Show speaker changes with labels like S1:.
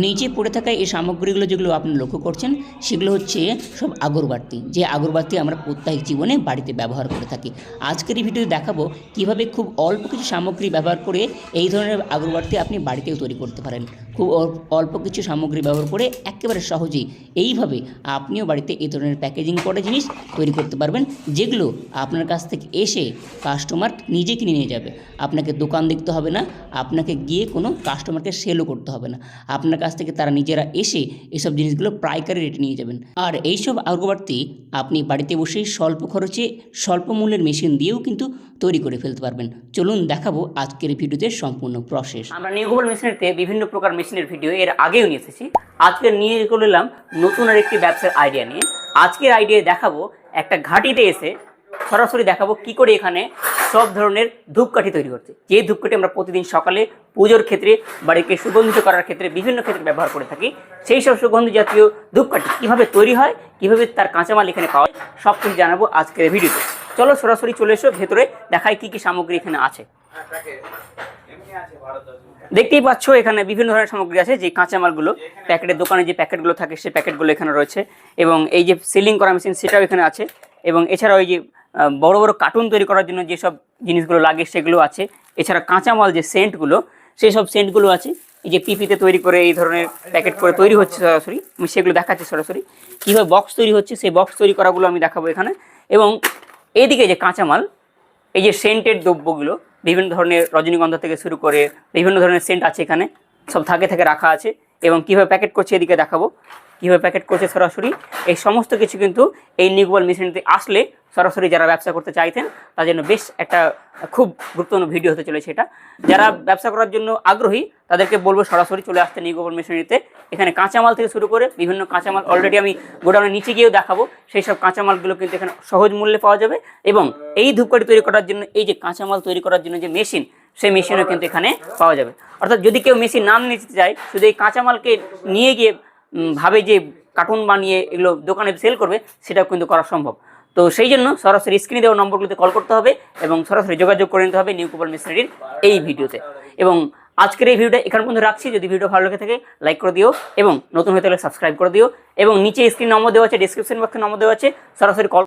S1: নিচে পড়ে থাকা এই সামগ্রীগুলো যেগুলো আপনি লক্ষ্য করছেন সেগুলো হচ্ছে সব আগরবাতি, যে আগরবাতি আমরা প্রত্যেক জীবনে বাড়িতে ব্যবহার করে থাকি। আজকের এই ভিডিওতে দেখাবো কিভাবে খুব অল্প কিছু সামগ্রী ব্যবহার করে এই ধরনের আগরবাতি আপনি বাড়িতেও তৈরি করতে পারেন। খুব অল্প কিছু সামগ্রী ব্যবহার করে একেবারে সহজেই এইভাবে আপনিও বাড়িতে এই ধরনের প্যাকেজিং করা জিনিস তৈরি করতে পারবেন, যেগুলো আপনার কাছ থেকে এসে কাস্টমার নিজে কিনে নিয়ে যাবে। আপনাকে দোকান দেখতে হবে না, আপনাকে গিয়ে কোনো কাস্টমারকে সেলও করতে হবে না। আপনার কাছ থেকে তারা নিজেরা এসে এসব জিনিসগুলো পাইকারি রেটে নিয়ে যাবেন। আর এইসব আগরবাতি আপনি বাড়িতে বসেই স্বল্প খরচে স্বল্প মূল্যের মেশিন দিয়েও কিন্তু তৈরি করে ফেলতে পারবেন। চলুন দেখাবো আজকের ভিডিওতে সম্পূর্ণ প্রসেস। আমরা নিউ গ্লোবাল মেশিনারিতে বিভিন্ন প্রকার মেশিনের ভিডিও এর আগেও নিয়ে এসেছি। আজকে নিয়ে করলাম নতুন আর একটি ব্যবসার আইডিয়া নিয়ে। আজকের আইডিয়া দেখাবো একটা ঘাটিতে এসে সরাসরি দেখাবো কি করে এখানে সব ধরনের ধূপকাঠি তৈরি করছে। যে ধূপকাঠি আমরা প্রতিদিন সকালে পুজোর ক্ষেত্রে, বাড়িকে সুগন্ধিত করার ক্ষেত্রে, বিভিন্ন ক্ষেত্রে ব্যবহার করে থাকি। সেই সব সুগন্ধি জাতীয় ধূপকাঠি কীভাবে তৈরি হয়, কীভাবে তার কাঁচামাল এখানে পাওয়া যায়, সব কিছু জানাবো আজকের ভিডিওতে। চলো সরাসরি চলে এসো ভেতরে, দেখাই কি কি সামগ্রী এখানে আছে। দেখতেই পাচ্ছ এখানে বিভিন্ন ধরনের সামগ্রী আছে, যে কাঁচামালগুলো প্যাকেটের দোকানে যে প্যাকেটগুলো থাকে সেই প্যাকেটগুলো এখানে রয়েছে, এবং এই যে সিলিং করা মেশিন সেটাও এখানে আছে, এবং এছাড়াও এই যে বড় বড় কার্টুন তৈরি করার জন্য যেসব জিনিসগুলো লাগে সেগুলো আছে। এছাড়া কাঁচামাল যে সেন্টগুলো, সেই সব সেন্টগুলো আছে। এই যে পিপিতে তৈরি করে এই ধরনের প্যাকেট করে তৈরি হচ্ছে সরাসরি, আমি সেগুলো দেখাচ্ছি সরাসরি কীভাবে বক্স তৈরি হচ্ছে। সেই বক্স তৈরি করাগুলো আমি দেখাবো এখানে। এবং এইদিকে যে কাঁচামাল, এই যে সেন্টের দ্রব্যগুলো, বিভিন্ন ধরনের রজনীগন্ধা থেকে শুরু করে বিভিন্ন ধরনের সেন্ট আছে এখানে, সব থাকে রাখা আছে। এবং কীভাবে প্যাকেট করছে এদিকে দেখাবো, কীভাবে প্যাকেট করছে সরাসরি। এই সমস্ত কিছু কিন্তু এই নিউ গ্লোবাল মেশিনারিতে আসলে সরাসরি যারা ব্যবসা করতে চাইতেন তার জন্য বেশ একটা খুব গুরুত্বপূর্ণ ভিডিও হতে চলেছে এটা। যারা ব্যবসা করার জন্য আগ্রহী তাদেরকে বলবো সরাসরি চলে আসতে নিউ গ্লোবাল মেশিনারিতে। এখানে কাঁচামাল থেকে শুরু করে বিভিন্ন কাঁচামাল অলরেডি আমি গোডাউনের নিচে গিয়েও দেখাবো। সেই সব কাঁচামালগুলো কিন্তু এখানে সহজ মূল্যে পাওয়া যাবে। এবং এই ধূপকাঠি তৈরি করার জন্য এই যে কাঁচামাল তৈরি করার জন্য যে মেশিন, সেই মেশিনও কিন্তু এখানে পাওয়া যাবে। অর্থাৎ যদি কেউ মেশিন না নিতে চায়, শুধু এই কাঁচামালকে নিয়ে গিয়ে ভাবে যে কার্টুন বানিয়ে এগুলো দোকানে সেল করবে, সেটাও কিন্তু করা সম্ভব। তো সেই জন্য সরাসরি স্ক্রিনে দেওয়া নম্বরগুলোতে কল করতে হবে এবং সরাসরি যোগাযোগ করে নিতে হবে নিউ গ্লোবাল মেশিনারির এই ভিডিওতে। এবং আজকের এই ভিডিওটা এখান পর্যন্ত রাখছি। যদি ভিডিও ভালো লেগে থাকে লাইক করে দিও, এবং নতুন হয়ে থাকলে সাবস্ক্রাইব করে দিও, এবং নিচে স্ক্রিন নম্বর দেওয়া আছে, ডিসক্রিপশন বক্সে নম্বর দেওয়া আছে, সরাসরি কল